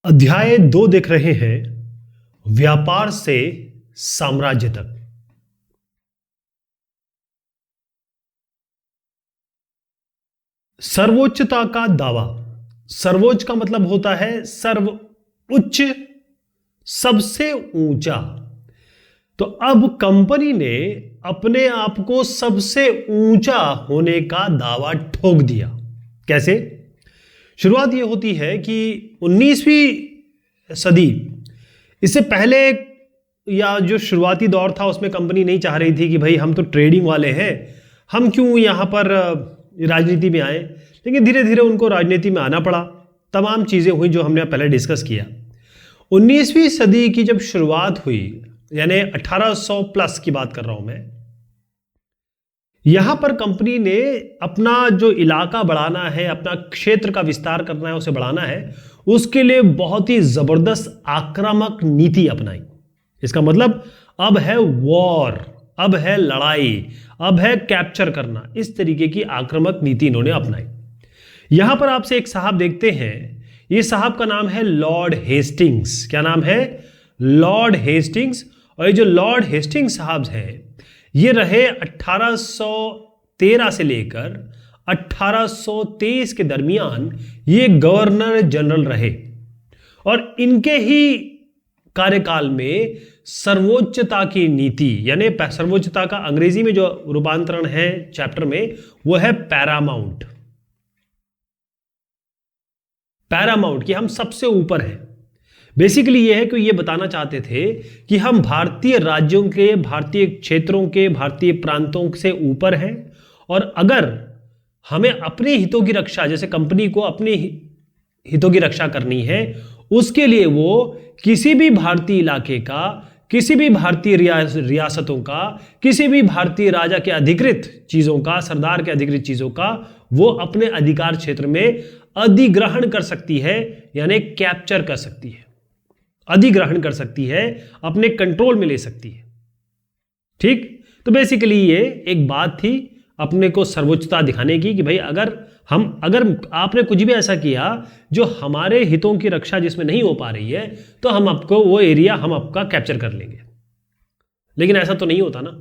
अध्याय 2 देख रहे हैं, व्यापार से साम्राज्य तक। सर्वोच्चता का दावा। सर्वोच्च का मतलब होता है सर्व उच्च, सबसे ऊंचा। तो अब कंपनी ने अपने आप को सबसे ऊंचा होने का दावा ठोक दिया। कैसे? शुरुआत यह होती है कि 19वीं सदी, इससे पहले या जो शुरुआती दौर था उसमें कंपनी नहीं चाह रही थी कि भाई हम तो ट्रेडिंग वाले हैं, हम क्यों यहाँ पर राजनीति में आए। लेकिन धीरे धीरे उनको राजनीति में आना पड़ा। तमाम चीज़ें हुई जो हमने पहले डिस्कस किया। 19वीं सदी की जब शुरुआत हुई, यानी 1800 प्लस की बात कर रहा हूं मैं, यहां पर कंपनी ने अपना जो इलाका बढ़ाना है, अपना क्षेत्र का विस्तार करना है, उसे बढ़ाना है, उसके लिए बहुत ही जबरदस्त आक्रामक नीति अपनाई। इसका मतलब अब है वॉर, अब है लड़ाई, अब है कैप्चर करना। इस तरीके की आक्रामक नीति इन्होंने अपनाई। यहां पर आपसे एक साहब देखते हैं, ये साहब का नाम है लॉर्ड हेस्टिंग्स। क्या नाम है? Lord Hastings. और ये जो लॉर्ड हेस्टिंग्स साहब हैं, ये रहे 1813 से लेकर 1823 के दरमियान ये गवर्नर जनरल रहे। और इनके ही कार्यकाल में सर्वोच्चता की नीति, यानी सर्वोच्चता का अंग्रेजी में जो रूपांतरण है चैप्टर में, वो है पैरामाउंट। पैरामाउंट कि हम सबसे ऊपर हैं। बेसिकली ये है कि ये बताना चाहते थे कि हम भारतीय राज्यों के, भारतीय क्षेत्रों के, भारतीय प्रांतों से ऊपर हैं। और अगर हमें अपने हितों की रक्षा, जैसे कंपनी को अपने हितों की रक्षा करनी है, उसके लिए वो किसी भी भारतीय इलाके का, किसी भी भारतीय रियासतों का, किसी भी भारतीय राजा के अधिकृत चीजों का, सरदार के अधिकृत चीजों का, वो अपने अधिकार क्षेत्र में अधिग्रहण कर सकती है, यानी कैप्चर कर सकती है, अधिग्रहण कर सकती है, अपने कंट्रोल में ले सकती है। ठीक? तो बेसिकली ये एक बात थी अपने को सर्वोच्चता दिखाने की कि भाई अगर आपने कुछ भी ऐसा किया जो हमारे हितों की रक्षा जिसमें नहीं हो पा रही है, तो हम आपको वो एरिया, हम आपका कैप्चर कर लेंगे। लेकिन ऐसा तो नहीं होता ना।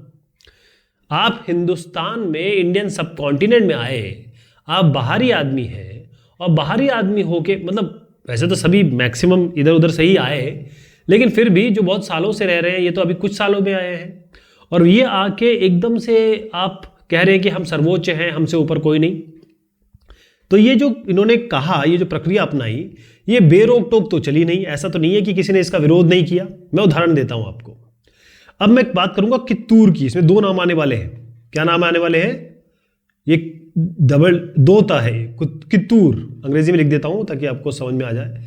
आप हिंदुस्तान में, इंडियन सब कॉन्टिनेंट में आए, आप बाहरी आदमी हैं, और बाहरी आदमी होके, मतलब वैसे तो सभी मैक्सिमम इधर उधर से ही आए, लेकिन फिर भी जो बहुत सालों से रह रहे हैं, ये तो अभी कुछ सालों में आए हैं, और ये आके एकदम से आप कह रहे हैं कि हम सर्वोच्च हैं, हमसे ऊपर कोई नहीं। तो ये जो इन्होंने कहा, ये जो प्रक्रिया अपनाई, ये बेरोक टोक तो चली नहीं। ऐसा तो नहीं है कि किसी ने इसका विरोध नहीं किया। मैं उदाहरण देता हूं आपको। अब मैं बात करूंगा कित्तूर की। इसमें दो नाम आने वाले हैं। क्या नाम आने वाले हैं? ये दोता है, कित्तूर। अंग्रेजी में लिख देता हूं ताकि आपको समझ में आ जाए।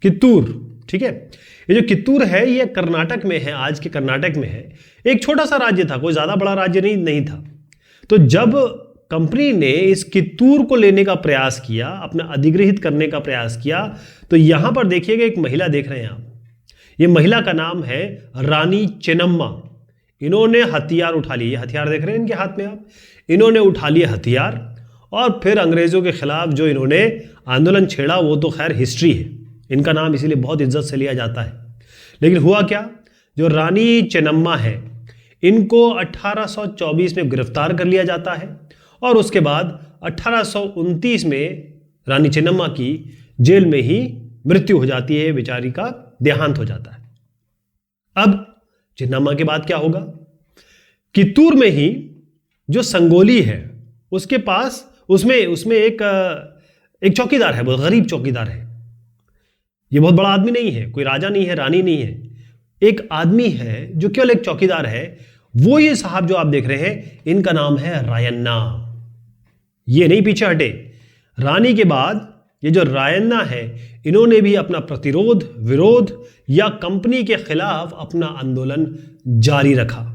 कित्तूर, ठीक है। ये जो कित्तूर है, ये कर्नाटक में है, आज के कर्नाटक में है। एक छोटा सा राज्य था, कोई ज्यादा बड़ा राज्य नहीं था। तो जब कंपनी ने इस कित्तूर को लेने का प्रयास किया, अपना अधिग्रहित करने का प्रयास किया, तो यहां पर देखिएगा एक महिला देख रहे हैं आप। ये महिला का नाम है रानी चेन्नम्मा। इन्होंने हथियार उठा लिए। हथियार देख रहे हैं इनके हाथ में आप। इन्होंने उठा लिए हथियार, और फिर अंग्रेजों के खिलाफ जो इन्होंने आंदोलन छेड़ा, वो तो खैर हिस्ट्री है। इनका नाम इसीलिए बहुत इज्जत से लिया जाता है। लेकिन हुआ क्या? जो रानी चेन्नम्मा है, इनको 1824 में गिरफ्तार कर लिया जाता है, और उसके बाद 1829 में रानी चेन्नम्मा की जेल में ही मृत्यु हो जाती है। बेचारी का देहांत हो जाता है। अब चेन्नम्मा के बाद क्या होगा? कित्तूर में ही जो संगोली है, उसके पास उसमें एक चौकीदार है, बहुत गरीब चौकीदार है। ये बहुत बड़ा आदमी नहीं है, कोई राजा नहीं है, रानी नहीं है। एक आदमी है जो केवल एक चौकीदार है। वो ये साहब जो आप देख रहे हैं, इनका नाम है रायन्ना। ये नहीं पीछे हटे। रानी के बाद ये जो रायन्ना है, इन्होंने भी अपना प्रतिरोध, विरोध या कंपनी के खिलाफ अपना आंदोलन जारी रखा।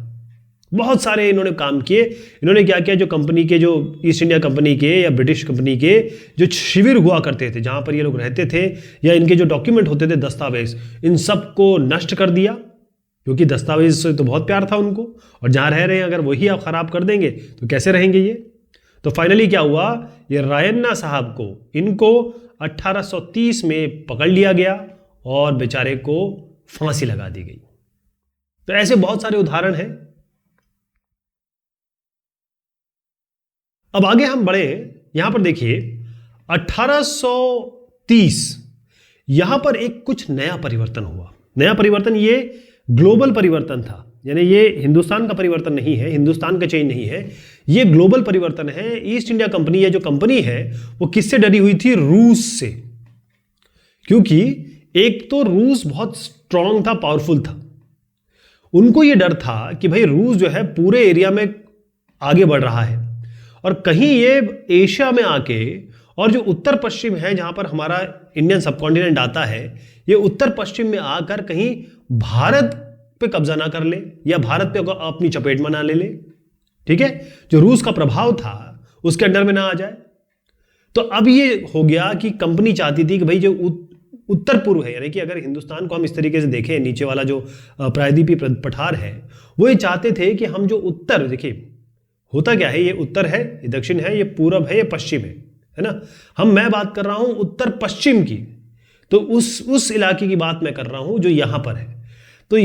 बहुत सारे इन्होंने काम किए। इन्होंने क्या किया? जो कंपनी के, जो ईस्ट इंडिया कंपनी के या ब्रिटिश कंपनी के जो शिविर हुआ करते थे, जहां पर ये लोग रहते थे, या इनके जो डॉक्यूमेंट होते थे, दस्तावेज, इन सबको नष्ट कर दिया, क्योंकि दस्तावेज से तो बहुत प्यार था उनको। और जहां रह रहे हैं, अगर वही आप खराब कर देंगे तो कैसे रहेंगे ये? तो फाइनली क्या हुआ? ये रायन्ना साहब को, इनको 1830 में पकड़ लिया गया, और बेचारे को फांसी लगा दी गई। तो ऐसे बहुत सारे उदाहरण हैं। अब आगे हम बढ़े, यहां पर देखिए 1830 यहां पर एक कुछ नया परिवर्तन हुआ। नया परिवर्तन ये ग्लोबल परिवर्तन था, यानी ये हिंदुस्तान का परिवर्तन नहीं है, हिंदुस्तान का चेंज नहीं है, ये ग्लोबल परिवर्तन है। ईस्ट इंडिया कंपनी या जो कंपनी है वो किससे डरी हुई थी? रूस से। क्योंकि एक तो रूस बहुत स्ट्रांग था, पावरफुल था। उनको ये डर था कि भाई रूस जो है पूरे एरिया में आगे बढ़ रहा है और कहीं ये एशिया में आके, और जो उत्तर पश्चिम है जहां पर हमारा इंडियन सबकॉन्टिनेंट आता है, ये उत्तर पश्चिम में आकर कहीं भारत पे कब्जा ना कर ले या भारत पे अपनी चपेट में ना ले ले। ठीक है, जो रूस का प्रभाव था उसके अंडर में ना आ जाए। तो अब ये हो गया कि कंपनी चाहती थी कि भाई जो उत्तर पूर्व है, यानी कि अगर हिंदुस्तान को हम इस तरीके से देखें, नीचे वाला जो प्रायद्वीपीय पठार है, वो ये चाहते थे कि हम जो उत्तर, देखिए होता क्या है, ये उत्तर है, ये दक्षिण है, ये पूरब है, ये पश्चिम है ना। मैं बात कर रहा हूं उत्तर पश्चिम की, तो उस इलाके की बात मैं कर रहा हूं जो यहां पर है। तो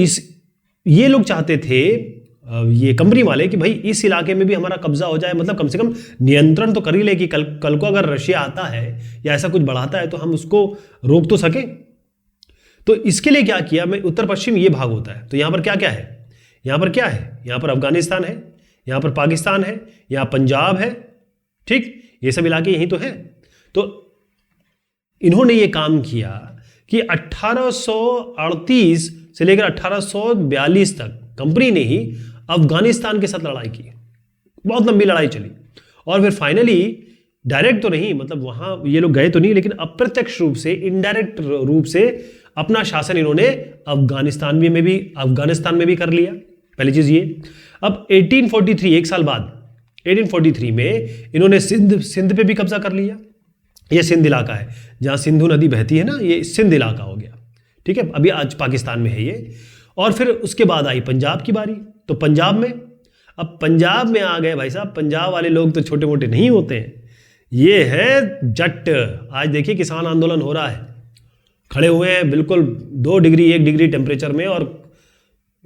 ये लोग चाहते थे, ये कंपनी वाले, कि भाई इस इलाके में भी हमारा कब्जा हो जाए, मतलब कम से कम नियंत्रण तो कर ही ले कि कल को अगर रशिया आता है या ऐसा कुछ बढ़ाता है तो हम उसको रोक तो सके। तो इसके लिए क्या किया, मैं उत्तर पश्चिम ये भाग होता है, तो यहां पर क्या क्या है, यहां पर क्या है, यहां पर अफगानिस्तान है, यहां पर पाकिस्तान है, यहां पंजाब है, ठीक, ये सब इलाके यही तो है। तो इन्होंने ये काम किया कि 1838 से लेकर 1842 तक कंपनी ने ही अफगानिस्तान के साथ लड़ाई की, बहुत लंबी लड़ाई चली, और फिर फाइनली डायरेक्ट तो नहीं, मतलब वहां ये लोग गए तो नहीं, लेकिन अप्रत्यक्ष रूप से, इनडायरेक्ट रूप से अपना शासन इन्होंने अफगानिस्तान में भी कर लिया। पहली चीज ये। अब 1843, एक साल बाद 1843 में इन्होंने सिंध पे भी कब्जा कर लिया। ये सिंध इलाका है जहां सिंधु नदी बहती है ना, ये सिंध इलाका हो गया। ठीक है, अभी आज पाकिस्तान में है ये। और फिर उसके बाद आई पंजाब की बारी, तो पंजाब में, अब पंजाब में आ गए भाई साहब। पंजाब वाले लोग तो छोटे मोटे नहीं होते हैं, ये है जट। आज देखिए किसान आंदोलन हो रहा है, खड़े हुए हैं बिल्कुल 2 डिग्री 1 डिग्री टेम्परेचर में, और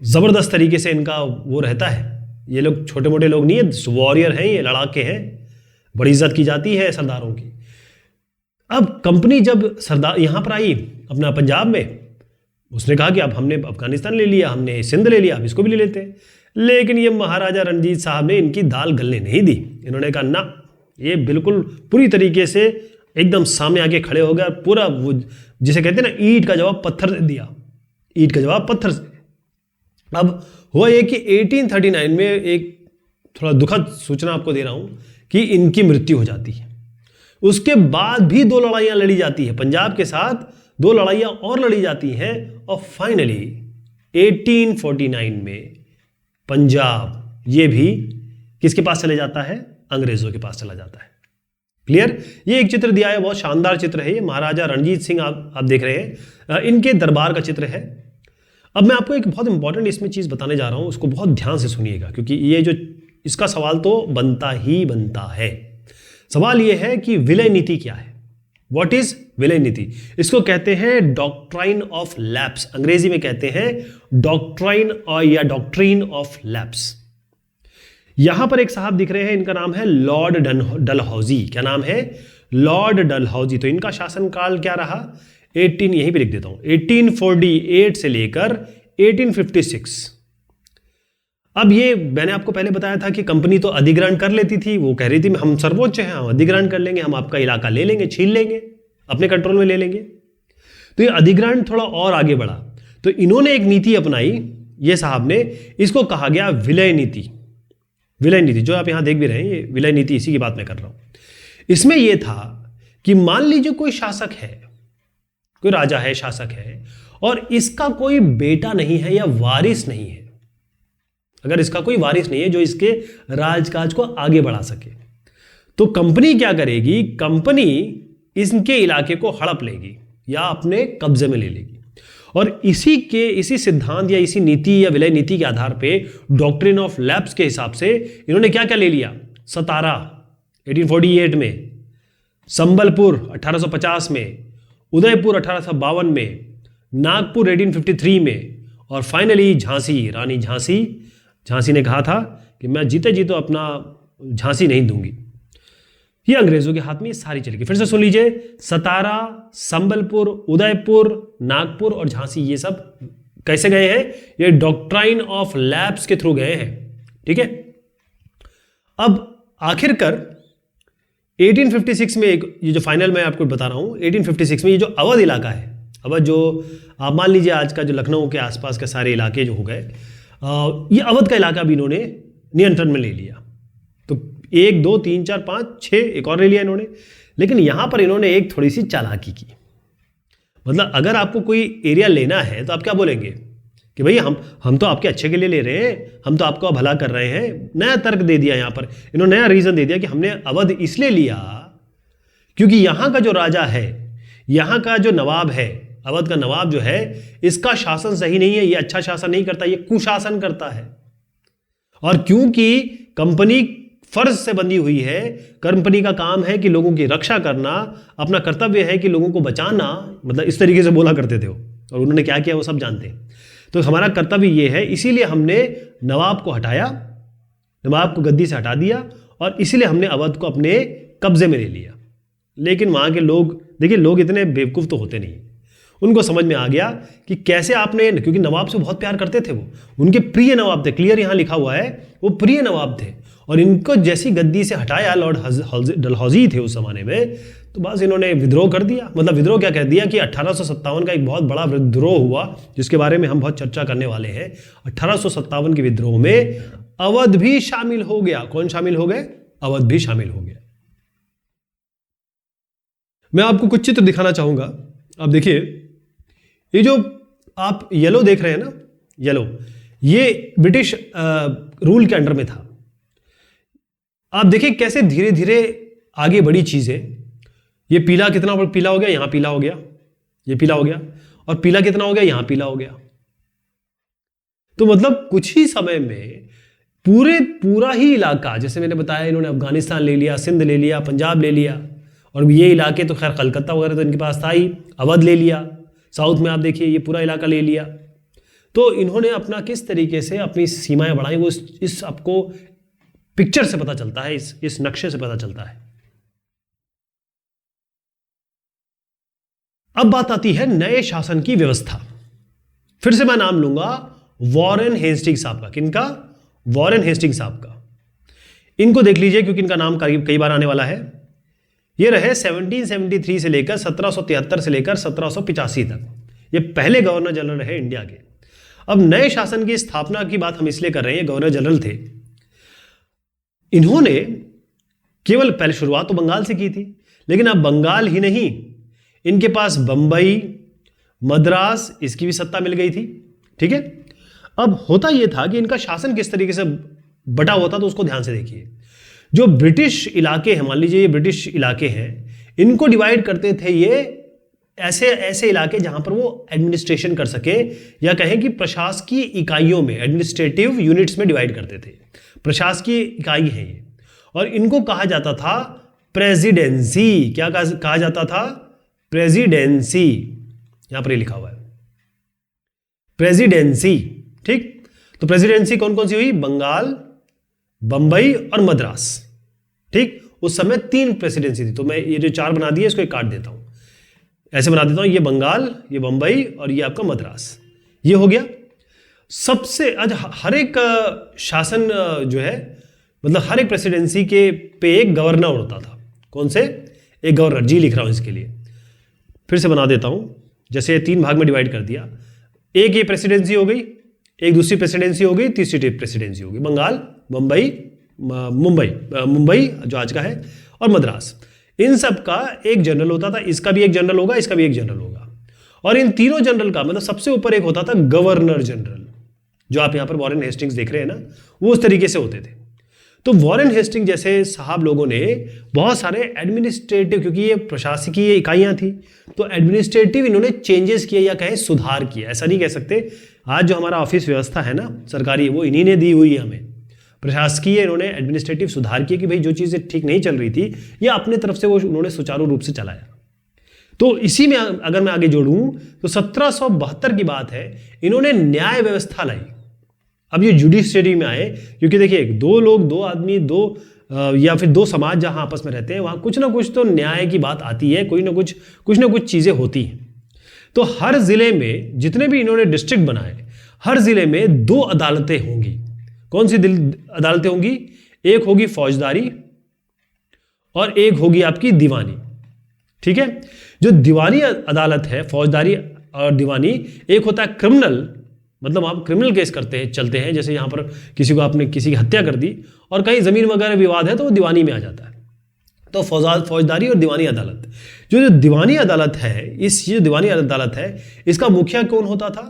जबरदस्त तरीके से इनका वो रहता है। ये लोग छोटे मोटे लोग नहीं है, वॉरियर हैं, ये लड़ाके हैं, बड़ी इज्जत की जाती है सरदारों की। अब कंपनी जब सरदार यहां पर आई अपना पंजाब में, उसने कहा कि अब हमने अफगानिस्तान ले लिया, हमने सिंध ले लिया, अब इसको भी ले लेते हैं। लेकिन ये महाराजा रणजीत साहब ने इनकी दाल गलने नहीं दी। इन्होंने कहा ना, ये बिल्कुल पूरी तरीके से एकदम सामने आके खड़े हो गया, पूरा वो जिसे कहते हैं ना, ईंट का जवाब पत्थर से दिया, ईंट का जवाब पत्थर से। अब हुआ ये कि 1839 में एक थोड़ा दुखद सूचना आपको दे रहा हूं कि इनकी मृत्यु हो जाती है। उसके बाद भी 2 लड़ाइयां लड़ी जाती है, पंजाब के साथ 2 लड़ाइयां और लड़ी जाती हैं, और फाइनली 1849 में पंजाब ये भी किसके पास चले जाता है? अंग्रेजों के पास चला जाता है। क्लियर? ये एक चित्र दिया है, बहुत शानदार चित्र है ये, महाराजा रणजीत सिंह आप देख रहे हैं, इनके दरबार का चित्र है। अब मैं आपको एक बहुत इंपॉर्टेंट इसमें चीज बताने जा रहा हूं, उसको बहुत ध्यान से सुनिएगा, क्योंकि ये जो इसका सवाल तो बनता ही बनता है। सवाल ये है कि विलय नीति क्या है? व्हाट इज विलय नीति? इसको कहते हैं डॉक्ट्राइन ऑफ लैप्स, अंग्रेजी में कहते हैं डॉक्ट्राइन या डॉक्ट्रीन ऑफ लैप्स। यहां पर एक साहब दिख रहे हैं, इनका नाम है लॉर्ड डलहौजी। क्या नाम है? लॉर्ड डलहौजी। तो इनका शासनकाल क्या रहा? 18, यहीं पे लिख देता हूं, 1848 से लेकर 1856। अब ये मैंने आपको पहले बताया था कि कंपनी तो अधिग्रहण कर लेती थी, वो कह रही थी हम सर्वोच्च हैं, हम अधिग्रहण कर लेंगे, हम आपका इलाका ले लेंगे, छीन लेंगे, अपने कंट्रोल में ले लेंगे। तो ये अधिग्रहण थोड़ा और आगे बढ़ा, तो इन्होंने एक नीति अपनाई, ये साहब ने, इसको कहा गया विलय नीति। विलय नीति जो आप यहां देख भी रहे हैं, ये विलय नीति, इसी की बात मैं कर रहा हूं। इसमें यह था कि मान लीजिए कोई शासक है, कोई राजा है, शासक है, और इसका कोई बेटा नहीं है या वारिस नहीं है। अगर इसका कोई वारिस नहीं है जो इसके राजकाज को आगे बढ़ा सके, तो कंपनी क्या करेगी? कंपनी इनके इलाके को हड़प लेगी या अपने कब्जे में ले लेगी, और इसी सिद्धांत या इसी नीति या विलय नीति के आधार पे, डॉक्ट्रिन ऑफ लैप्स के हिसाब से, इन्होंने क्या क्या ले लिया? सतारा 1848 में, संबलपुर 1850 में, उदयपुर 1852 में, नागपुर 1853 में, और फाइनली झांसी, रानी झांसी ने कहा था कि मैं जीते जी तो अपना झांसी नहीं दूंगी। ये अंग्रेजों के हाथ में ये सारी चली गई। फिर से सुन लीजिए, सतारा, संबलपुर, उदयपुर, नागपुर और झांसी, ये सब कैसे गए हैं? ये डॉक्ट्राइन ऑफ लैप्स के थ्रू गए हैं। ठीक है, अब आखिरकार 1856 में एक, ये जो फाइनल मैं आपको बता रहा हूं, 1856 में ये जो अवध इलाका है, अवध जो आप मान लीजिए आज का जो लखनऊ के आसपास के सारे इलाके जो हो गए, ये अवध का इलाका भी इन्होंने नियंत्रण में ले लिया। तो 1 2 3 4 5 6 एक और ले लिया इन्होंने। लेकिन यहां पर इन्होंने एक थोड़ी सी चालाकी की। मतलब अगर आपको कोई एरिया लेना है तो आप क्या बोलेंगे कि भाई हम तो आपके अच्छे के लिए ले रहे हैं, हम तो आपका भला कर रहे हैं। नया तर्क दे दिया यहां पर इन्होंने, नया रीजन दे दिया कि हमने अवध इसलिए लिया क्योंकि यहां का जो राजा है, यहां का जो नवाब है, अवध का नवाब जो है, इसका शासन सही नहीं है, ये अच्छा शासन नहीं करता, ये कुशासन करता है। और क्योंकि कंपनी फर्ज से बंधी हुई है, कंपनी का काम है कि लोगों की रक्षा करना, अपना कर्तव्य है कि लोगों को बचाना, मतलब इस तरीके से बोला करते थे वो, और उन्होंने क्या किया वो सब जानते हैं। तो हमारा कर्तव्य ये है, इसीलिए हमने नवाब को हटाया, नवाब को गद्दी से हटा दिया, और इसीलिए हमने अवध को अपने कब्जे में ले लिया। लेकिन वहां के लोग, देखिए लोग इतने बेवकूफ़ तो होते नहीं, उनको समझ में आ गया कि कैसे आपने, क्योंकि नवाब से बहुत प्यार करते थे वो, उनके प्रिय नवाब थे, क्लियर यहां लिखा हुआ है, वो प्रिय नवाब थे। और इनको जैसी गद्दी से हटाया, लॉर्ड डलहौजी थे उस जमाने में, तो बस इन्होंने विद्रोह कर दिया। मतलब विद्रोह क्या कर दिया कि 1857 का एक बहुत बड़ा विद्रोह हुआ, जिसके बारे में हम बहुत चर्चा करने वाले हैं। 1857 के विद्रोह में अवध भी शामिल हो गया। कौन शामिल हो गए? अवध भी शामिल हो गया। मैं आपको कुछ चित्र दिखाना चाहूंगा। आप देखिए, ये जो आप येलो देख रहे हैं ना, येलो, ये ब्रिटिश रूल के अंडर में था। आप देखिए कैसे धीरे धीरे आगे बढ़ी चीजें। ये पीला कितना पीला हो गया, यहां पीला हो गया, ये पीला हो गया, और पीला कितना हो गया, यहां पीला हो गया। तो मतलब कुछ ही समय में पूरा ही इलाका, जैसे मैंने बताया, इन्होंने अफगानिस्तान ले लिया, सिंध ले लिया, पंजाब ले लिया, और ये इलाके तो खैर कलकत्ता वगैरह तो इनके पास था ही, अवध ले लिया, साउथ में आप देखिए ये पूरा इलाका ले लिया। तो इन्होंने अपना किस तरीके से अपनी सीमाएं बढ़ाई, वो इस आपको पिक्चर से पता चलता है, इस नक्शे से पता चलता है। अब बात आती है नए शासन की व्यवस्था। फिर से मैं नाम लूंगा वॉरेन हेस्टिंग्स साहब का। किनका? वॉरेन हेस्टिंग्स साहब का। इनको देख लीजिए क्योंकि इनका नाम कई बार आने वाला है। ये रहे 1773 से लेकर 1773 से लेकर 1785 तक, ये पहले गवर्नर जनरल रहे इंडिया के। अब नए शासन की स्थापना की बात हम इसलिए कर रहे हैं, गवर्नर जनरल थे, इन्होंने केवल पहले शुरुआत तो बंगाल से की थी, लेकिन अब बंगाल ही नहीं, इनके पास बंबई, मद्रास, इसकी भी सत्ता मिल गई थी। ठीक है, अब होता यह था कि इनका शासन किस तरीके से बटा हुआ था, तो उसको ध्यान से देखिए। जो ब्रिटिश इलाके हैं, मान लीजिए ये ब्रिटिश इलाके हैं, इनको डिवाइड करते थे ये ऐसे इलाके जहां पर वो एडमिनिस्ट्रेशन कर सके, या कहें कि प्रशासकीय इकाइयों में, एडमिनिस्ट्रेटिव यूनिट्स में डिवाइड करते थे। प्रशासकीय इकाई है ये, और इनको कहा जाता था प्रेसिडेंसी। क्या कहा जाता था? प्रेसिडेंसी। यहां पर ये लिखा हुआ है प्रेसिडेंसी। ठीक, तो प्रेसिडेंसी कौन कौन सी हुई? बंगाल, बंबई और मद्रास। ठीक, उस समय 3 प्रेसिडेंसी थी। तो मैं ये जो 4 बना दिए, इसको एक काट देता हूं, ऐसे बना देता हूं, ये बंगाल, ये बंबई और ये आपका मद्रास। ये हो गया। सबसे हर एक शासन जो है, मतलब हर एक प्रेसिडेंसी के पे एक गवर्नर होता था। कौन से? एक गवर्नर। जी लिख रहा हूं इसके लिए, फिर से बना देता हूं। जैसे 3 भाग में डिवाइड कर दिया, एक ये प्रेसिडेंसी हो गई, एक दूसरी प्रेसिडेंसी हो गई, तीसरी प्रेसिडेंसी हो गई। बंगाल, मुंबई जो आज का है, और मद्रास। इन सब का एक जनरल होता था, इसका भी एक जनरल होगा, इसका भी एक जनरल होगा। और इन तीनों जनरल का मतलब सबसे ऊपर एक होता था गवर्नर जनरल, जो आप यहां पर वॉरेन हेस्टिंग्स देख रहे हैं ना, वो उस तरीके से होते थे। तो वॉरेन हेस्टिंग्स जैसे साहब लोगों ने बहुत सारे एडमिनिस्ट्रेटिव, क्योंकि ये प्रशासकीय इकाइयां थी, तो एडमिनिस्ट्रेटिव इन्होंने चेंजेस किए, या कहें सुधार किया। ऐसा नहीं कह सकते, आज जो हमारा ऑफिस व्यवस्था है ना सरकारी, वो इन्हीं ने दी हुई है हमें। प्रशासकीय इन्होंने एडमिनिस्ट्रेटिव सुधार किए कि भाई जो चीज़ें ठीक नहीं चल रही थी, या अपने तरफ से वो उन्होंने सुचारू रूप से चलाया। तो इसी में अगर मैं आगे जोड़ूं तो 1772 की बात है, इन्होंने न्याय व्यवस्था लाई। अब ये जुडिशरी में आए, क्योंकि देखिए दो लोग, दो आदमी, या फिर दो समाज जहां आपस में रहते हैं, वहां कुछ ना कुछ तो न्याय की बात आती है, कुछ ना कुछ चीजें होती हैं। तो हर जिले में जितने भी इन्होंने डिस्ट्रिक्ट बनाए, हर जिले में 2 अदालतें होंगी। कौन सी अदालतें होंगी? एक होगी फौजदारी और एक होगी आपकी दीवानी। ठीक है, जो दीवानी अदालत है, फौजदारी और दीवानी, एक होता है क्रिमिनल, मतलब आप क्रिमिनल केस चलते हैं, जैसे यहां पर किसी को आपने किसी की हत्या कर दी और कहीं जमीन वगैरह विवाद है तो वो दीवानी में आ जाता है। तो फौजदारी और दीवानी अदालत, जो दीवानी अदालत है, जो दीवानी अदालत है, इसका मुखिया कौन होता था?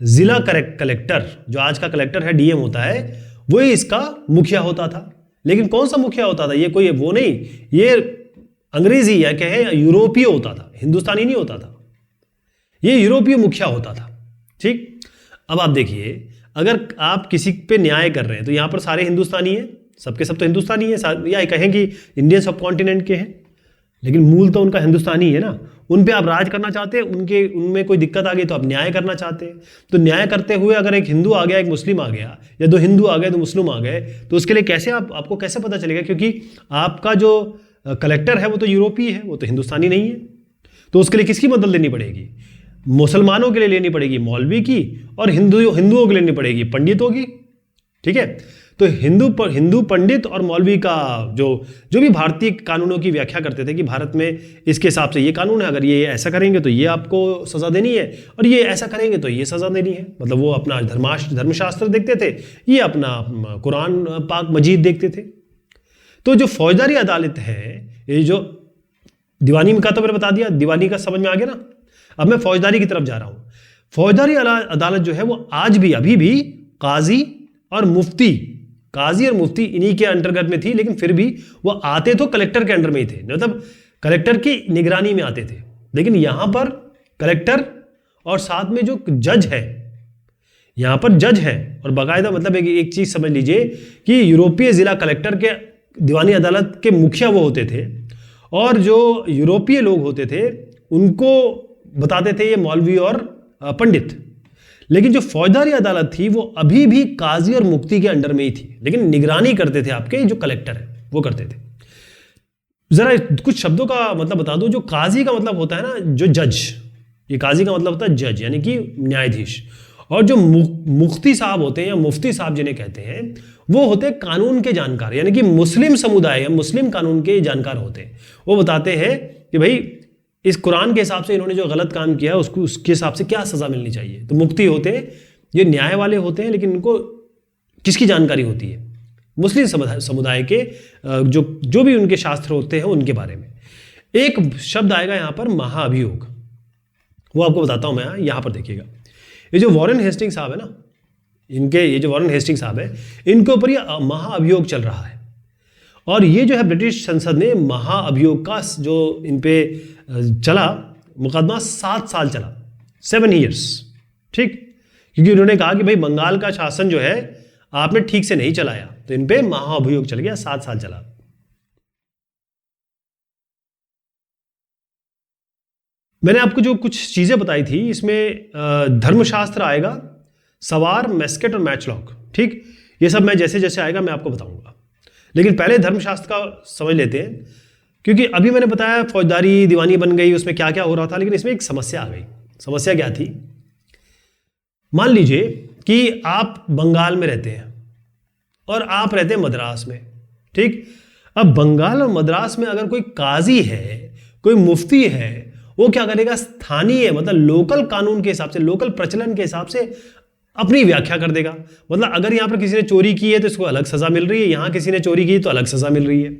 जिला कलेक्टर, जो आज का कलेक्टर है, डीएम होता है, वही इसका मुखिया होता था। लेकिन कौन सा मुखिया होता था? ये कोई वो नहीं, ये अंग्रेजी या कहे यूरोपीय होता था, हिंदुस्तानी नहीं होता था, ये यूरोपीय मुखिया होता था। ठीक, अब आप देखिए, अगर आप किसी पे न्याय कर रहे हैं तो यहां पर सारे हिंदुस्तानी हैं, सबके सब तो हिंदुस्तानी है, या कहें कि इंडियन सब कॉन्टिनेंट के हैं, लेकिन मूल तो उनका हिंदुस्तानी है ना। उन पे आप राज करना चाहते हैं, उनमें कोई दिक्कत आ गई तो आप न्याय करना चाहते हैं। तो न्याय करते हुए अगर एक हिंदू आ गया, एक मुस्लिम आ गया, या 2 हिंदू आ गए, 2 मुस्लिम आ गए, तो उसके लिए कैसे आपको कैसे पता चलेगा? क्योंकि आपका जो कलेक्टर है वो तो यूरोपीय है, वो तो हिंदुस्तानी नहीं है। तो उसके लिए किसकी मदद लेनी पड़ेगी? मुसलमानों के लिए लेनी पड़ेगी मौलवी की, और हिंदुओं के लिए लेनी पड़ेगी पंडितों की। ठीक है, तो हिंदू पंडित और मौलवी का जो भी भारतीय कानूनों की व्याख्या करते थे कि भारत में इसके हिसाब से ये कानून है, अगर ये ऐसा करेंगे तो ये आपको सजा देनी है, और ये ऐसा करेंगे तो ये सजा देनी है। मतलब वो अपना धर्मशास्त्र देखते थे, ये अपना कुरान पाक मजीद देखते थे। तो जो फौजदारी अदालत है, ये जो दीवानी का तो मैंने बता दिया, दीवानी का समझ में आ गया ना। अब मैं फौजदारी की तरफ जा रहा हूं। फौजदारी अदालत जो है वो आज भी, अभी भी काजी और मुफ्ती इन्हीं के अंतर्गत में थी, लेकिन फिर भी वो आते तो कलेक्टर के अंडर में ही थे, मतलब कलेक्टर की निगरानी में आते थे। लेकिन यहां पर कलेक्टर और साथ में जो जज है, यहां पर जज है, और बाकायदा मतलब एक चीज समझ लीजिए कि यूरोपीय जिला कलेक्टर के दीवानी अदालत के मुखिया वो होते थे, और जो यूरोपीय लोग होते थे उनको बताते थे ये मौलवी और पंडित। लेकिन जो फौजदारी अदालत थी वो अभी भी काजी और मुफ्ती के अंडर में ही थी, लेकिन निगरानी करते थे आपके जो कलेक्टर है वो करते थे। जरा कुछ शब्दों का मतलब बता दो। जो काजी का मतलब होता है ना, जो जज, ये काजी का मतलब होता है जज, यानी कि न्यायाधीश। और जो मुफ्ती साहब होते हैं या मुफ्ती साहब जिन्हें कहते हैं, वो होते हैं कानून के जानकार, यानी कि मुस्लिम समुदाय या मुस्लिम कानून के जानकार होते हैं। वो बताते हैं कि भाई इस कुरान के हिसाब से इन्होंने जो गलत काम किया है उसके हिसाब से क्या सजा मिलनी चाहिए। तो मुफ्ती होते हैं, ये न्याय वाले होते हैं, लेकिन इनको किसकी जानकारी होती है? मुस्लिम समुदाय के जो भी उनके शास्त्र होते हैं उनके बारे में। एक शब्द आएगा यहां पर, महाअभियोग, वो आपको बताता हूं मैं। यहां पर देखिएगा, ये जो वॉरेन हेस्टिंग्स साहब है ना, ये जो वॉरेन हेस्टिंग्स साहब है, इनके ऊपर ये महाअभियोग चल रहा है। और ये जो है ब्रिटिश संसद ने महाअभियोग का जो इन पे चला मुकदमा 7 साल चला, 7 years। ठीक, क्योंकि उन्होंने कहा कि भाई बंगाल का शासन जो है आपने ठीक से नहीं चलाया, तो इन पे महाअभियोग चल गया, 7 साल चला। मैंने आपको जो कुछ चीजें बताई थी, इसमें धर्मशास्त्र आएगा, सवार, मैस्केट और मैचलॉक। ठीक, ये सब मैं जैसे जैसे आएगा मैं आपको बताऊंगा, लेकिन पहले धर्मशास्त्र का समझ लेते हैं। क्योंकि अभी मैंने बताया फौजदारी दीवानी बन गई, उसमें क्या क्या हो रहा था, लेकिन इसमें एक समस्या आ गई। समस्या क्या थी? मान लीजिए कि आप बंगाल में रहते हैं और आप रहते हैं मद्रास में। ठीक, अब बंगाल और मद्रास में अगर कोई काजी है, कोई मुफ्ती है, वो क्या करेगा? स्थानीय मतलब लोकल कानून के हिसाब से, लोकल प्रचलन के हिसाब से अपनी व्याख्या कर देगा। मतलब अगर यहां पर किसी ने चोरी की है तो इसको अलग सजा मिल रही है, यहां किसी ने चोरी की तो अलग सजा मिल रही है।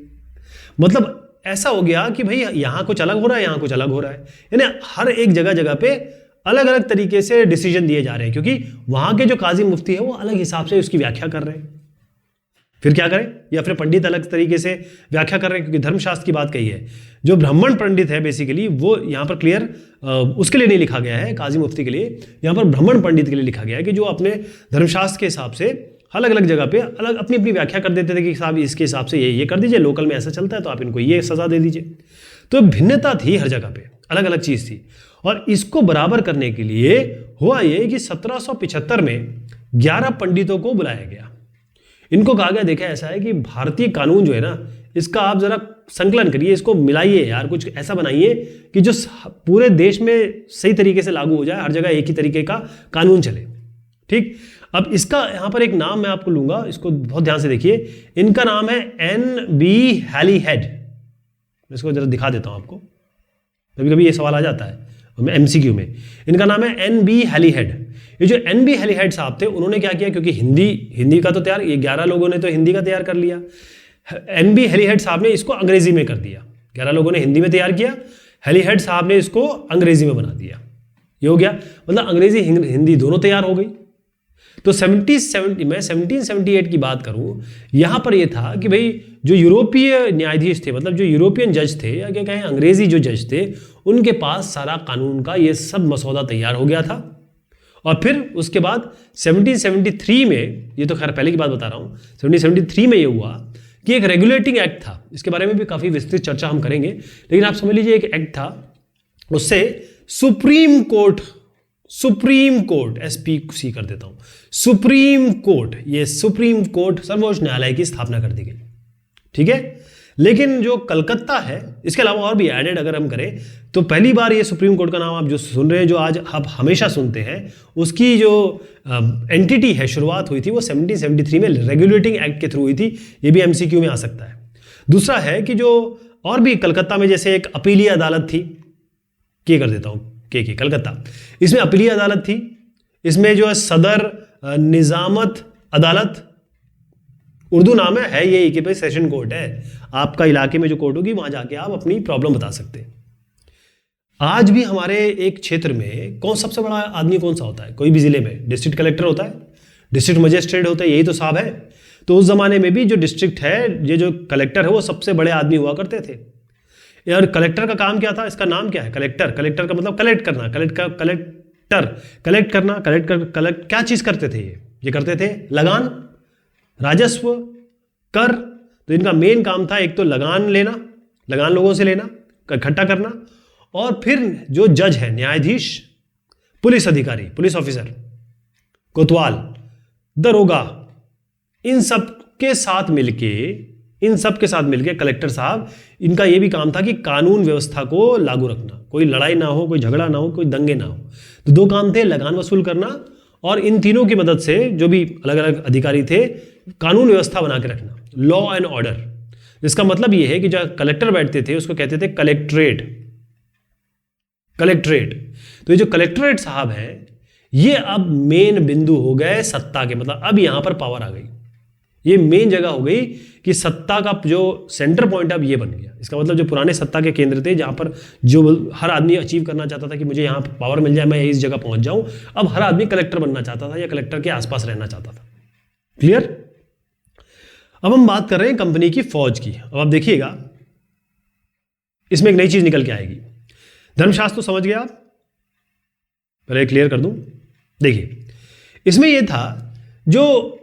मतलब ऐसा हो गया कि भाई यहां कुछ अलग हो रहा है, यहां कुछ अलग हो रहा है, यानी हर एक जगह पे अलग अलग तरीके से डिसीजन दिए जा रहे हैं, क्योंकि वहां के जो काजी मुफ्ती है वो अलग हिसाब से उसकी व्याख्या कर रहे हैं। फिर क्या करें? या फिर पंडित अलग तरीके से व्याख्या कर रहे हैं, क्योंकि धर्मशास्त्र की बात कही है। जो ब्राह्मण पंडित है बेसिकली, वो यहाँ पर क्लियर उसके लिए नहीं लिखा गया है, काजी मुफ्ती के लिए, यहाँ पर ब्राह्मण पंडित के लिए लिखा गया है कि जो अपने धर्मशास्त्र के हिसाब से अलग अलग जगह पे अलग अपनी अपनी व्याख्या कर देते थे कि साहब इसके हिसाब से ये कर दीजिए, लोकल में ऐसा चलता है तो आप इनको ये सजा दे दीजिए। तो भिन्नता थी हर जगह पे। अलग अलग चीज थी। और इसको बराबर करने के लिए हुआ ये कि 1775 में 11 पंडितों को बुलाया गया। इनको कहा गया देखा ऐसा है कि भारतीय कानून जो है ना, इसका आप जरा संकलन करिए, इसको मिलाइए यार, कुछ ऐसा बनाइए कि जो पूरे देश में सही तरीके से लागू हो जाए, हर जगह एक ही तरीके का कानून चले। ठीक, अब इसका यहां पर एक नाम मैं आपको लूंगा, इसको बहुत ध्यान से देखिए। इनका नाम है NB हैलीहेड। इसको जरा दिखा देता हूं आपको, कभी कभी ये सवाल आ जाता है MCQ में। इनका नाम है NB हैलीहेड। ये जो NB हैलीहेड साहब थे, उन्होंने क्या किया, क्योंकि हिंदी का तो तैयार, ये 11 लोगों ने तो हिंदी का तैयार कर लिया, NB हैलीहेड साहब ने इसको अंग्रेजी में कर दिया। 11 लोगों ने हिंदी में तैयार किया, हैलीहेड साहब ने इसको अंग्रेजी में बना दिया। ये हो गया, मतलब अंग्रेजी हिंदी दोनों तैयार हो गई। तो 1778 की बात करूं, यहां पर यह था कि भाई जो यूरोपीय न्यायाधीश थे, मतलब जो यूरोपियन जज थे या क्या कहें अंग्रेजी जो जज थे, उनके पास सारा कानून का ये सब मसौदा तैयार हो गया था। और फिर उसके बाद 1773 में, ये तो खैर पहले की बात बता रहा हूं, 1773 में ये हुआ कि एक रेगुलेटिंग एक्ट था। इसके बारे में भी काफी विस्तृत चर्चा हम करेंगे, लेकिन आप समझ लीजिए एक एक्ट था, उससे सुप्रीम कोर्ट SPC कर देता हूं, सुप्रीम कोर्ट, ये सुप्रीम कोर्ट सर्वोच्च न्यायालय की स्थापना कर दी गई। ठीक है, लेकिन जो कलकत्ता है, इसके अलावा और भी एडेड अगर हम करें तो पहली बार ये सुप्रीम कोर्ट का नाम आप जो सुन रहे हैं, जो आज आप हमेशा सुनते हैं, उसकी जो एंटिटी है, शुरुआत हुई थी वो 1773 में रेगुलेटिंग एक्ट के थ्रू हुई थी। ये भी MCQ में आ सकता है। दूसरा है कि जो और भी कलकत्ता में जैसे एक अपीलीय अदालत थी, के कर देता हूं, के कलकत्ता, इसमें अपीलीय अदालत थी। इसमें जो है सदर निजामत अदालत, उर्दू नाम है ये कि भाई सेशन कोर्ट है, आपका इलाके में जो कोर्ट होगी वहां जाके आप अपनी प्रॉब्लम बता सकते हैं। आज भी हमारे एक क्षेत्र में सबसे बड़ा आदमी कौन सा होता है, कोई भी जिले में डिस्ट्रिक्ट कलेक्टर होता है, डिस्ट्रिक्ट मजिस्ट्रेट होता है, यही तो साहब है। तो उस जमाने में भी जो डिस्ट्रिक्ट है, ये जो कलेक्टर है, वो सबसे बड़े आदमी हुआ करते थे। और कलेक्टर का काम क्या था, इसका नाम क्या है, कलेक्टर। कलेक्टर का मतलब कलेक्ट करना, कलेक्ट क्या चीज करते थे ये करते थे लगान, राजस्व, कर। तो इनका मेन काम था एक तो लगान लेना, लगान लोगों से लेना, इकट्ठा करना, और फिर जो जज है, न्यायाधीश, पुलिस अधिकारी, पुलिस ऑफिसर, कोतवाल, दरोगा, इन सब के साथ मिलके कलेक्टर साहब, इनका यह भी काम था कि कानून व्यवस्था को लागू रखना, कोई लड़ाई ना हो, कोई झगड़ा ना हो, कोई दंगे ना हो। तो दो काम थे, लगान वसूल करना, और इन तीनों की मदद से जो भी अलग अलग अधिकारी थे, कानून व्यवस्था बना के रखना, लॉ एंड ऑर्डर। इसका मतलब यह है कि जो कलेक्टर बैठते थे उसको कहते थे कलेक्ट्रेट। तो ये जो कलेक्ट्रेट साहब है, ये अब मेन बिंदु हो गए सत्ता के, मतलब अब यहां पर पावर आ गई, ये मेन जगह हो गई कि सत्ता का जो सेंटर पॉइंट अब ये बन गया। इसका मतलब जो पुराने सत्ता के केंद्र थे, जहां पर जो हर आदमी अचीव करना चाहता था कि मुझे यहां पावर मिल जाए, मैं इस जगह पहुंच जाऊं, अब हर आदमी कलेक्टर बनना चाहता था या कलेक्टर के आसपास रहना चाहता था। क्लियर? अब हम बात कर रहे हैं कंपनी की फौज की। अब आप देखिएगा, इसमें एक नई चीज निकल के आएगी। धर्मशास्त्र तो समझ गए आप, पहले क्लियर कर दूं। देखिए, इसमें यह था जो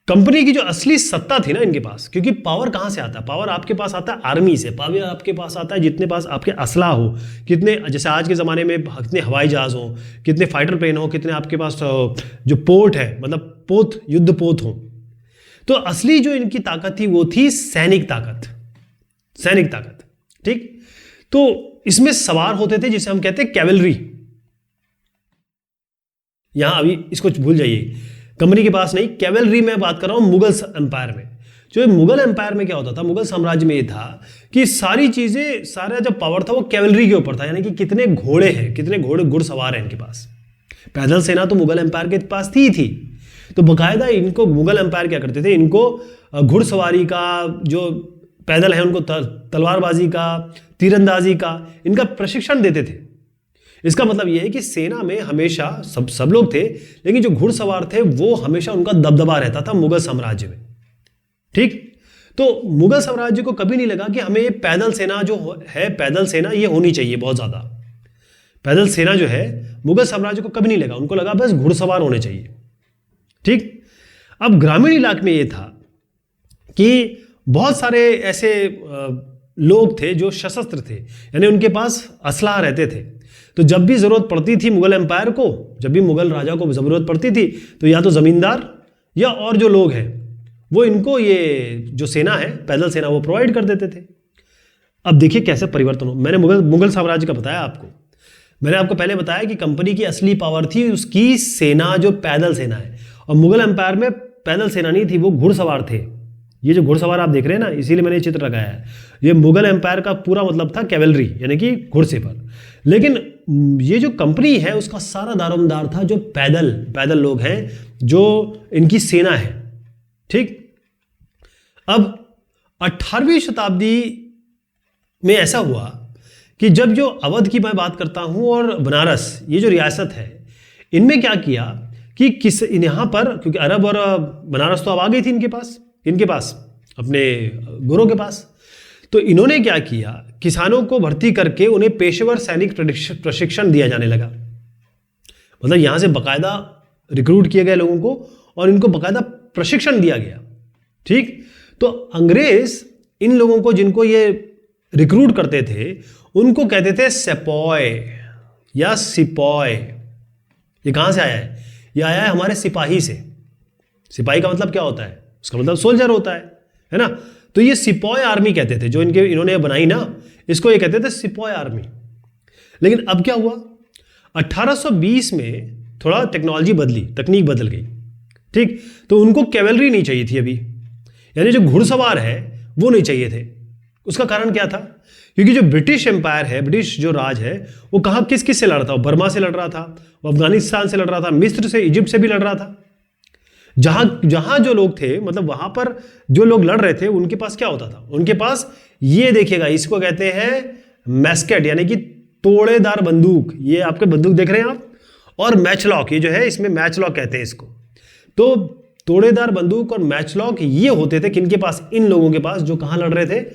कंपनी की जो असली सत्ता थी ना इनके पास, क्योंकि पावर कहां से आता है, पावर आपके पास आता है आर्मी से, पावर आपके पास आता है जितने पास आपके असला हो, कितने, जैसे आज के ज़माने में कितने हवाई जहाज हो, कितने फाइटर प्लेन हो, कितने आपके पास जो पोत है, मतलब पोत, युद्ध पोत हो। तो असली जो इनकी ताकत थी वो थी सैनिक ताकत। ठीक, तो इसमें सवार होते थे जिसे हम कहते हैं कैवलरी। यहां अभी इसको भूल जाइए, कंपनी के पास नहीं, कैवलरी में बात कर रहा हूं मुगल एम्पायर में। जो मुगल एम्पायर में क्या होता था, मुगल साम्राज्य में ये था कि सारी चीजें, सारा जो पावर था वो कैवलरी के ऊपर था, यानी कि कितने घोड़े हैं, कितने घुड़सवार हैं इनके पास। पैदल सेना तो मुगल एम्पायर के पास थी। तो बाकायदा इनको मुगल एम्पायर क्या करते थे, इनको घुड़सवारी का, जो पैदल है उनको तलवारबाजी का, तीरंदाजी का, इनका प्रशिक्षण देते थे। इसका मतलब यह है कि सेना में हमेशा सब लोग थे, लेकिन जो घुड़सवार थे वो हमेशा उनका दबदबा रहता था मुगल साम्राज्य में। ठीक, तो मुगल साम्राज्य को कभी नहीं लगा कि हमें पैदल सेना जो है, पैदल सेना ये होनी चाहिए बहुत ज्यादा। पैदल सेना जो है मुगल साम्राज्य को कभी नहीं लगा, उनको लगा बस घुड़सवार होने चाहिए। ठीक, अब ग्रामीण इलाके में यह था कि बहुत सारे ऐसे लोग थे जो सशस्त्र थे, यानी उनके पास असलाह रहते थे। तो जब भी जरूरत पड़ती थी मुगल एम्पायर को, जब भी मुगल राजा को जरूरत पड़ती थी, तो या तो जमींदार या और जो लोग हैं वो इनको ये जो सेना है, पैदल सेना, वो प्रोवाइड कर देते थे। अब देखिए कैसे परिवर्तन हो। मैंने मुगल साम्राज्य का बताया आपको, मैंने आपको पहले बताया कि कंपनी की असली पावर थी उसकी सेना, जो पैदल सेना है, और मुगल एम्पायर में पैदल सेना नहीं थी, वो घुड़सवार थे। ये जो घुड़सवार आप देख रहे हैं ना, इसीलिए मैंने चित्र लगाया है। ये मुगल एम्पायर का पूरा मतलब था कैवेलरी, यानी कि घुड़सवार। लेकिन ये जो कंपनी है उसका सारा दारोमदार था जो पैदल लोग हैं, जो इनकी सेना है। ठीक, अब 18वीं शताब्दी में ऐसा हुआ कि जब जो अवध की मैं बात करता हूं और बनारस, ये जो रियासत है, इनमें क्या किया कि यहां पर, क्योंकि अरब और बनारस तो अब आ गई थी इनके पास अपने गुरु के पास, तो इन्होंने क्या किया, किसानों को भर्ती करके उन्हें पेशेवर सैनिक प्रशिक्षण दिया जाने लगा। मतलब यहां से बकायदा रिक्रूट किए गए लोगों को और इनको बकायदा प्रशिक्षण दिया गया। ठीक, तो अंग्रेज इन लोगों को, जिनको ये रिक्रूट करते थे, उनको कहते थे सेपॉय या सिपॉय। ये कहां से आया है? ये आया है हमारे सिपाही से। सिपाही का मतलब क्या होता है? उसका मतलब सोल्जर होता है ना। तो ये सिपॉय आर्मी कहते थे, जो इन्होंने बनाई ना, इसको ये कहते थे सिपॉय आर्मी। लेकिन अब क्या हुआ, 1820 में थोड़ा टेक्नोलॉजी बदली, तकनीक बदल गई। ठीक, तो उनको कैवेलरी नहीं चाहिए थी अभी, यानी जो घुड़सवार है वो नहीं चाहिए थे। उसका कारण क्या था? क्योंकि जो ब्रिटिश एम्पायर है, ब्रिटिश जो राज है, वो कहाँ किस किस से लड़ रहा था? वो बर्मा से लड़ रहा था, वो अफगानिस्तान से लड़ रहा था, मिस्र से, इजिप्ट से भी लड़ रहा था। जहां जो लोग थे, मतलब वहां पर जो लोग लड़ रहे थे, उनके पास क्या होता था? उनके पास ये देखिएगा, इसको कहते हैं मैस्केट, यानी कि तोड़ेदार बंदूक। ये आपके बंदूक देख रहे हैं आप, और मैचलॉक, ये जो है इसमें मैचलॉक कहते हैं इसको। तो तोड़ेदार बंदूक और मैचलॉक ये होते थे किनके पास? इन लोगों के पास, जो कहां लड़ रहे थे?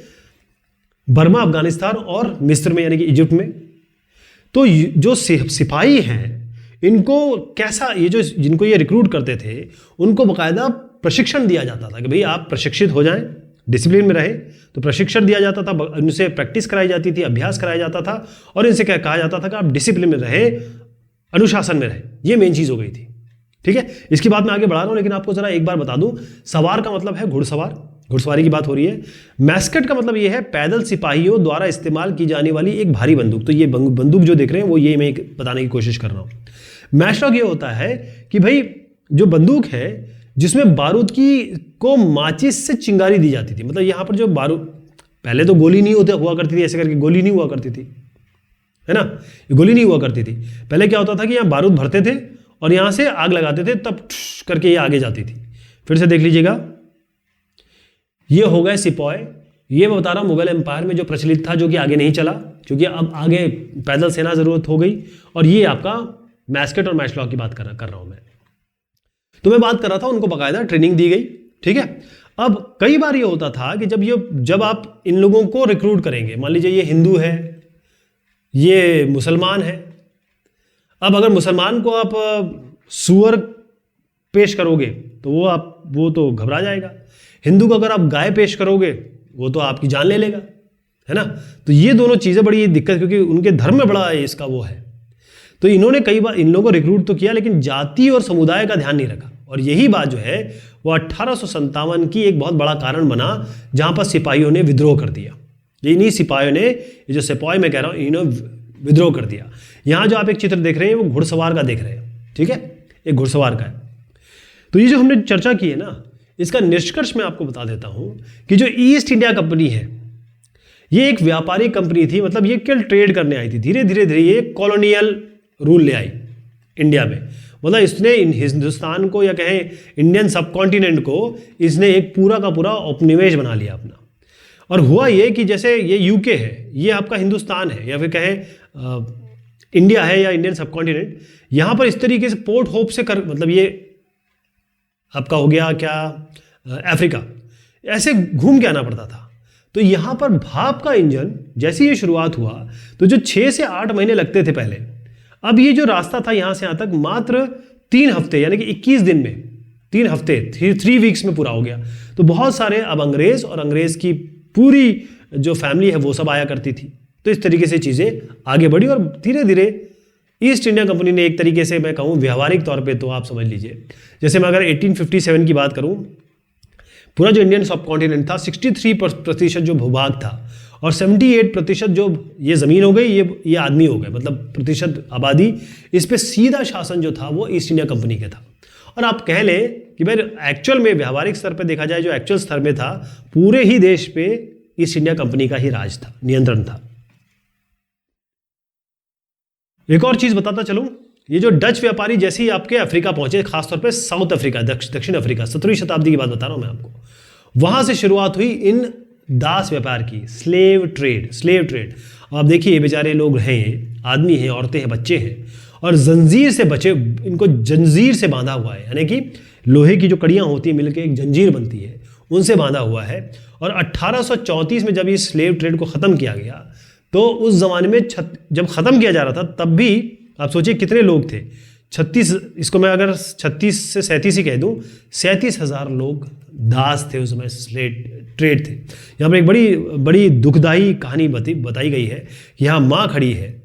बर्मा, अफगानिस्तान और मिस्र में, यानी कि इजिप्ट में। तो जो सिपाही हैं, इनको कैसा, ये जो जिनको ये रिक्रूट करते थे, उनको बकायदा प्रशिक्षण दिया जाता था कि भाई आप प्रशिक्षित हो जाएं, डिसिप्लिन में रहें। तो प्रशिक्षण दिया जाता था, उनसे प्रैक्टिस कराई जाती थी, अभ्यास कराया जाता था, और इनसे क्या कहा जाता था कि आप डिसिप्लिन में रहें, अनुशासन में रहें। ये मेन चीज हो गई थी। ठीक है, इसकी बात मैं आगे बढ़ा रहा हूं, लेकिन आपको जरा एक बार बता दूं, सवार का मतलब है घुड़सवार, घुड़सवारी की बात हो रही है। मैस्केट का मतलब यह है पैदल सिपाहियों द्वारा इस्तेमाल की जाने वाली एक भारी बंदूक। तो ये बंदूक जो देख रहे हैं, वो ये मैं बताने की कोशिश कर रहा हूं। मैचलॉक ये होता है कि भाई जो बंदूक है जिसमें बारूद को माचिस से चिंगारी दी जाती थी। मतलब यहां पर जो बारूद, पहले तो गोली नहीं हुआ करती थी, ऐसे करके गोली नहीं हुआ करती थी, है ना, गोली नहीं हुआ करती थी। पहले क्या होता था कि यहाँ बारूद भरते थे और यहां से आग लगाते थे, तब करके ये आगे जाती थी। फिर से देख लीजिएगा, ये हो गए सिपॉय। ये मैं बता रहा हूं मुगल एम्पायर में जो प्रचलित था, जो कि आगे नहीं चला, क्योंकि अब आगे पैदल सेना जरूरत हो गई। और ये आपका मैस्केट और मैचलॉक की बात कर रहा हूं मैं। तो मैं बात कर रहा था, उनको बाकायदा ट्रेनिंग दी गई। ठीक है, अब कई बार ये होता था कि जब आप इन लोगों को रिक्रूट करेंगे, मान लीजिए ये हिंदू है, ये मुसलमान है। अब अगर मुसलमान को आप सूअर पेश करोगे तो वो तो घबरा जाएगा। हिंदू को अगर आप गाय पेश करोगे, वो तो आपकी जान ले लेगा, है ना। तो ये दोनों चीजें बड़ी दिक्कत, क्योंकि उनके धर्म में बड़ा इसका वो है। तो इन्होंने कई बार इन लोगों को रिक्रूट तो किया, लेकिन जाति और समुदाय का ध्यान नहीं रखा। और यही बात जो है वो 1857 की एक बहुत बड़ा कारण बना, जहां पर सिपाहियों ने विद्रोह कर दिया। इन्हीं सिपाहियों ने, ये जो सिपाही मैं कह रहा हूं, इन्होंने विद्रोह कर दिया। यहां जो आप एक चित्र देख रहे हैं, वो घुड़सवार का देख रहे हैं। ठीक है, एक घुड़सवार का है। तो ये जो हमने चर्चा की है ना, इसका निष्कर्ष मैं आपको बता देता हूं कि जो ईस्ट इंडिया कंपनी है, ये एक व्यापारिक कंपनी थी। मतलब ये केवल ट्रेड करने आई थी। धीरे धीरे ये कॉलोनियल रूल ले आई इंडिया में। मतलब इसने हिंदुस्तान को, या कहें इंडियन सब कॉन्टिनेंट को, इसने एक पूरा का पूरा उपनिवेश बना लिया अपना। और हुआ ये कि जैसे ये यूके है, ये आपका हिंदुस्तान है, या फिर कहें इंडिया है या इंडियन सब कॉन्टिनेंट, यहां पर इस तरीके से पोर्ट होप से मतलब ये आपका हो गया क्या, अफ्रीका, ऐसे घूम के आना पड़ता था। तो यहां पर भाप का इंजन जैसे ये शुरुआत हुआ, तो जो 6 से 8 महीने लगते थे पहले, अब ये जो रास्ता था यहां से यहां तक मात्र 3 हफ्ते, यानी कि 21 दिन में, 3 हफ्ते, 3 वीक्स में पूरा हो गया। तो बहुत सारे अब अंग्रेज और अंग्रेज की पूरी जो फैमिली है वो सब आया करती थी। तो इस तरीके से चीज़ें आगे बढ़ी और धीरे धीरे ईस्ट इंडिया कंपनी ने एक तरीके से मैं कहूँ व्यवहारिक तौर पे तो आप समझ लीजिए, जैसे मैं अगर 1857 की बात करूँ, पूरा जो इंडियन सब कॉन्टिनेंट था 63% जो भूभाग था और 78% जो ये ज़मीन हो गई, ये आदमी हो गए, मतलब प्रतिशत आबादी, इस पे सीधा शासन जो था वो ईस्ट इंडिया कंपनी का था। और आप कह लें कि भाई एक्चुअल में व्यावहारिक स्तर पे देखा जाए, जो एक्चुअल स्तर में था, पूरे ही देश पे ईस्ट इंडिया कंपनी का ही राज था, नियंत्रण था। एक और चीज बताता चलूं, ये जो डच व्यापारी जैसे ही आपके अफ्रीका पहुंचे, खासतौर पे साउथ अफ्रीका, दक्षिण अफ्रीका, 17वीं शताब्दी की बात बता रहा हूं मैं आपको, वहां से शुरुआत हुई इन दास व्यापार की, स्लेव ट्रेड। आप देखिए बेचारे लोग हैं, आदमी हैं, औरतें हैं, बच्चे हैं, और जंजीर से बचे, इनको जंजीर से बांधा हुआ है, यानी कि लोहे की जो कड़ियां होती है मिलकर एक जंजीर बनती है, उनसे बांधा हुआ है। और 1834 में जब ये स्लेव ट्रेड को ख़त्म किया गया, तो उस ज़माने में जब ख़त्म किया जा रहा था, तब भी आप सोचिए कितने लोग थे, 36, इसको मैं अगर 36 से 37 ही कह दूँ, 37,000 लोग दास थे उस समय, स्लेव ट्रेड थे। यहाँ पर एक बड़ी दुखदाई कहानी बताई गई है कि यहाँ माँ खड़ी है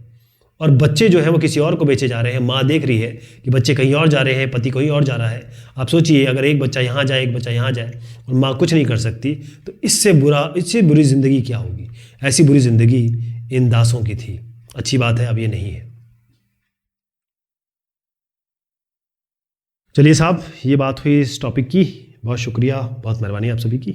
और बच्चे जो है वो किसी और को बेचे जा रहे हैं। माँ देख रही है कि बच्चे कहीं और जा रहे हैं, पति कहीं और जा रहा है। आप सोचिए अगर एक बच्चा यहाँ जाए, एक बच्चा यहाँ जाए और माँ कुछ नहीं कर सकती, तो इससे बुरी ज़िंदगी क्या होगी। ऐसी बुरी ज़िंदगी इन दासों की थी। अच्छी बात है अब ये नहीं है। चलिए साहब, ये बात हुई इस टॉपिक की। बहुत शुक्रिया, बहुत मेहरबानी आप सभी की।